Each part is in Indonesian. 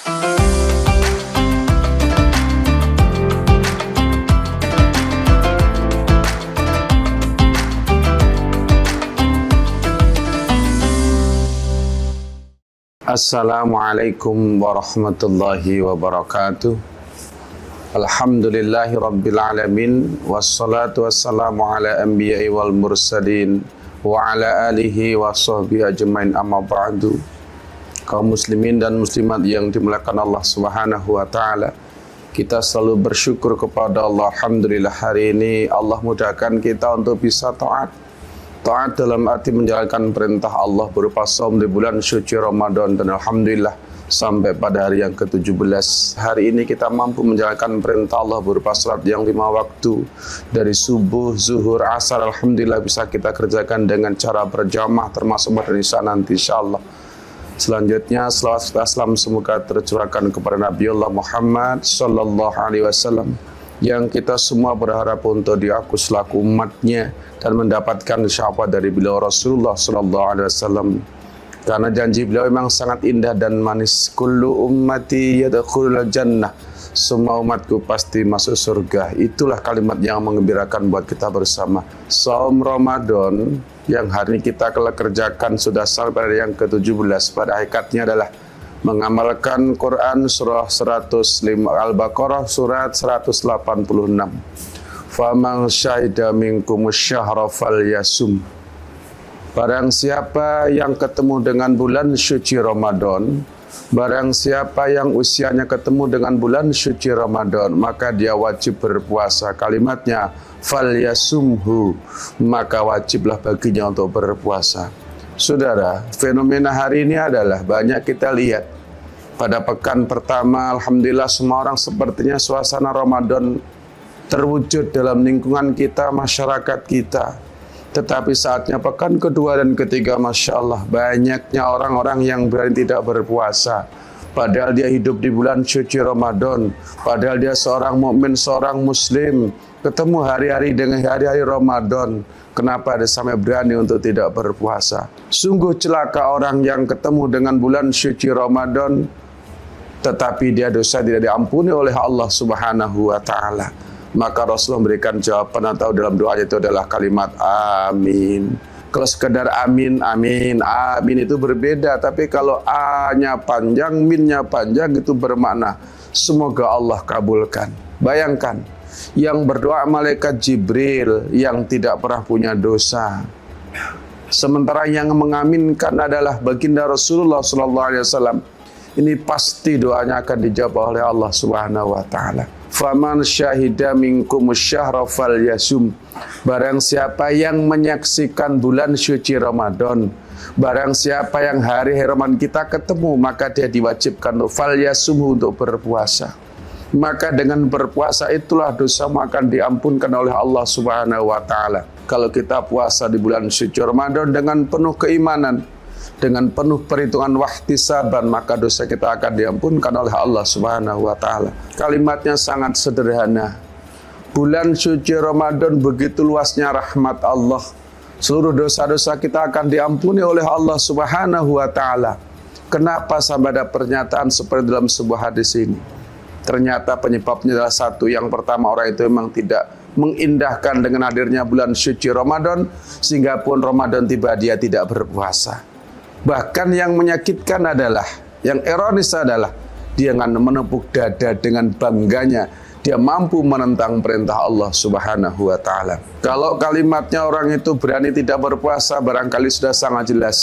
Assalamualaikum warahmatullahi wabarakatuh. Alhamdulillahi rabbil alamin. Wassalatu wassalamu ala anbiya'i wal mursalin wa ala alihi wa sahbihi ajmain, amma ba'du. Kaum muslimin dan muslimat yang dimuliakan Allah subhanahu wa ta'ala, kita selalu bersyukur kepada Allah. Alhamdulillah, hari ini Allah mudahkan kita untuk bisa taat dalam arti menjalankan perintah Allah berupa saum di bulan suci Ramadan, dan alhamdulillah sampai pada hari yang ke-17 hari ini kita mampu menjalankan perintah Allah berupa salat yang 5 waktu dari subuh, zuhur, asar. Alhamdulillah bisa kita kerjakan dengan cara berjamaah termasuk pada Isya nanti insyaallah. Selanjutnya selawat serta salam semoga tercurahkan kepada Nabi Allah Muhammad sallallahu alaihi wasallam yang kita semua berharap untuk diaku selaku umatnya dan mendapatkan syafaat dari beliau Rasulullah sallallahu alaihi wasallam. Karena janji beliau memang sangat indah dan manis. Kullu ummati yadkhulul jannah. Semua umatku pasti masuk surga. Itulah kalimat yang menggembirakan buat kita bersama. Saum Ramadan yang hari ini kita telah kerjakan sudah sampai pada yang ke-17. Pada hakikatnya adalah mengamalkan Quran surah 105 Al-Baqarah surat 186. Faman syahida minkumus syahra falyasum. Barang siapa yang ketemu dengan bulan suci Ramadan, barang siapa yang usianya ketemu dengan bulan suci Ramadan, maka dia wajib berpuasa. Kalimatnya falyasumhu, maka wajiblah baginya untuk berpuasa. Saudara, fenomena hari ini adalah banyak kita lihat. Pada pekan pertama, alhamdulillah semua orang sepertinya suasana Ramadan terwujud dalam lingkungan kita, masyarakat kita. Tetapi saatnya pekan kedua dan ketiga, Masya Allah, banyaknya orang-orang yang berani tidak berpuasa. Padahal dia hidup di bulan suci Ramadan. Padahal dia seorang mukmin, seorang muslim. Ketemu hari-hari dengan hari-hari Ramadan. Kenapa dia sampai berani untuk tidak berpuasa? Sungguh celaka orang yang ketemu dengan bulan suci Ramadan, tetapi dia dosa tidak diampuni oleh Allah subhanahu wa ta'ala. Maka Rasulullah memberikan jawaban atau dalam doanya itu adalah kalimat amin. Kalau sekedar amin, amin, amin itu berbeda. Tapi kalau A-nya panjang, min-nya panjang, itu bermakna semoga Allah kabulkan. Bayangkan, yang berdoa malaikat Jibril yang tidak pernah punya dosa. Sementara yang mengaminkan adalah baginda Rasulullah SAW. Ini pasti doanya akan dijawab oleh Allah Subhanahu wa taala. Faman syahida minkumus syahra falyasum. Barang siapa yang menyaksikan bulan suci Ramadan, barang siapa yang hari Ramadan kita ketemu, maka dia diwajibkan untuk falyasum, untuk berpuasa. Maka dengan berpuasa itulah dosamu akan diampunkan oleh Allah Subhanahu wa taala. Kalau kita puasa di bulan suci Ramadan dengan penuh keimanan, dengan penuh perhitungan wahtisaban, maka dosa kita akan diampunkan oleh Allah Subhanahu wa taala. Kalimatnya sangat sederhana. Bulan suci Ramadan begitu luasnya rahmat Allah. Seluruh dosa-dosa kita akan diampuni oleh Allah Subhanahu wa taala. Kenapa sampai ada pernyataan seperti dalam sebuah hadis ini? Ternyata penyebabnya adalah satu. Yang pertama, orang itu memang tidak mengindahkan dengan hadirnya bulan suci Ramadan, sehingga pun Ramadan tiba dia tidak berpuasa. Bahkan yang menyakitkan adalah, yang ironis adalah, dia akan menepuk dada dengan bangganya. Dia mampu menentang perintah Allah Subhanahu wa ta'ala. Kalau kalimatnya orang itu berani tidak berpuasa, barangkali sudah sangat jelas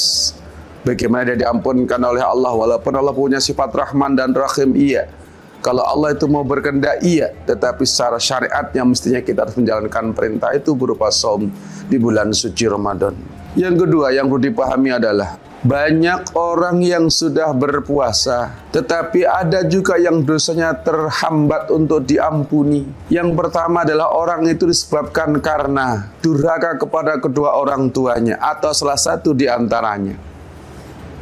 bagaimana dia diampunkan oleh Allah. Walaupun Allah punya sifat Rahman dan Rahim, iya. Kalau Allah itu mau berkehendak, iya. Tetapi secara syariatnya mestinya kita harus menjalankan perintah itu berupa saum di bulan suci Ramadan. Yang kedua yang perlu dipahami adalah, banyak orang yang sudah berpuasa, tetapi ada juga yang dosanya terhambat untuk diampuni. Yang pertama adalah orang itu disebabkan karena durhaka kepada kedua orang tuanya atau salah satu di antaranya.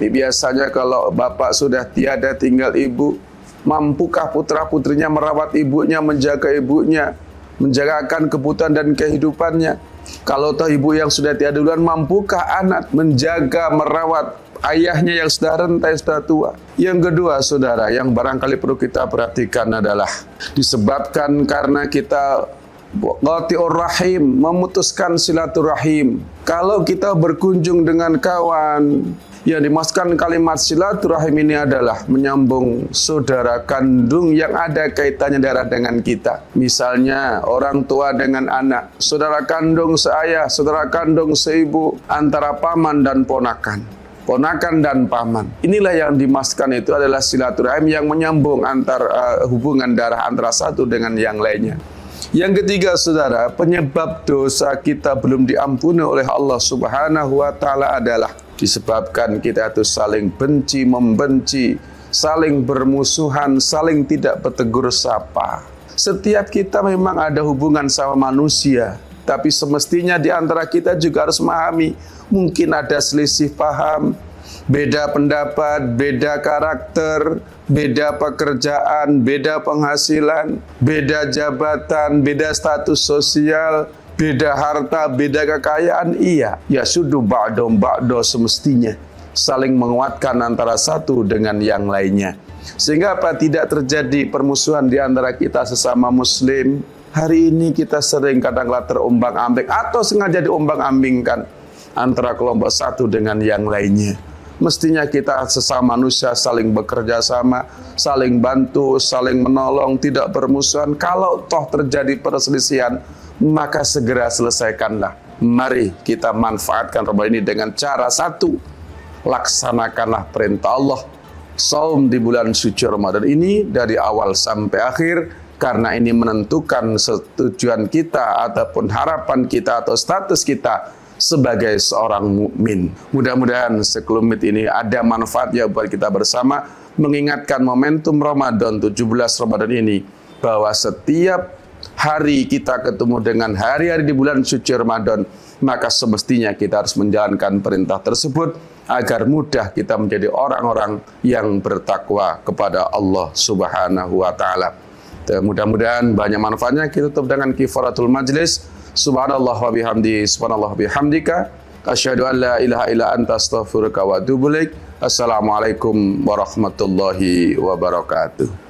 Ini biasanya kalau bapak sudah tiada, tinggal ibu, mampukah putra-putrinya merawat ibunya, menjaga ibunya, menjagakan kebutuhan dan kehidupannya? Kalau toh ibu yang sudah tiada duluan, mampukah anak menjaga, merawat ayahnya yang sudah renta, yang sudah tua. Yang kedua, saudara, yang barangkali perlu kita perhatikan adalah disebabkan karena kita qati'ur rahim, memutuskan silaturahim. Kalau kita berkunjung dengan kawan, yang dimaksudkan kalimat silaturahim ini adalah menyambung saudara kandung yang ada kaitannya darah dengan kita. Misalnya orang tua dengan anak, saudara kandung seayah, saudara kandung seibu, antara paman dan ponakan, ponakan dan paman. Inilah yang dimaksudkan itu adalah silaturahim yang menyambung hubungan darah antara satu dengan yang lainnya. Yang ketiga, saudara, penyebab dosa kita belum diampuni oleh Allah Subhanahu wa Ta'ala adalah disebabkan kita itu saling benci, membenci, saling bermusuhan, saling tidak bertegur sapa. Setiap kita memang ada hubungan sama manusia, tapi semestinya di antara kita juga harus memahami mungkin ada selisih paham, beda pendapat, beda karakter, beda pekerjaan, beda penghasilan, beda jabatan, beda status sosial, beda harta, beda kekayaan. Iya, ya sudah ba'do semestinya saling menguatkan antara satu dengan yang lainnya. Sehingga apa? Tidak terjadi permusuhan di antara kita sesama muslim. Hari ini kita sering kadang-kadang terombang-ambing atau sengaja diombang-ambingkan antara kelompok satu dengan yang lainnya. Mestinya kita sesama manusia saling bekerja sama, saling bantu, saling menolong, tidak bermusuhan. Kalau toh terjadi perselisihan, maka segera selesaikanlah. Mari kita manfaatkan Ramadan ini dengan cara satu, laksanakanlah perintah Allah. Saum di bulan suci Ramadan ini dari awal sampai akhir, karena ini menentukan tujuan kita ataupun harapan kita atau status kita sebagai seorang mukmin. Mudah-mudahan sekelumit ini ada manfaatnya buat kita bersama, mengingatkan momentum Ramadan 17 Ramadan ini, bahwa setiap hari kita ketemu dengan hari-hari di bulan suci Ramadan, maka semestinya kita harus menjalankan perintah tersebut agar mudah kita menjadi orang-orang yang bertakwa kepada Allah Subhanahu wa Ta'ala. Mudah-mudahan banyak manfaatnya. Kita tutup dengan kifaratul majlis. Subhanallah wa bihamdi, subhanallah wa bihamdika, asyhadu an la ilaha illa anta astaghfiruka wa atubu ilaik. Assalamualaikum warahmatullahi wabarakatuh.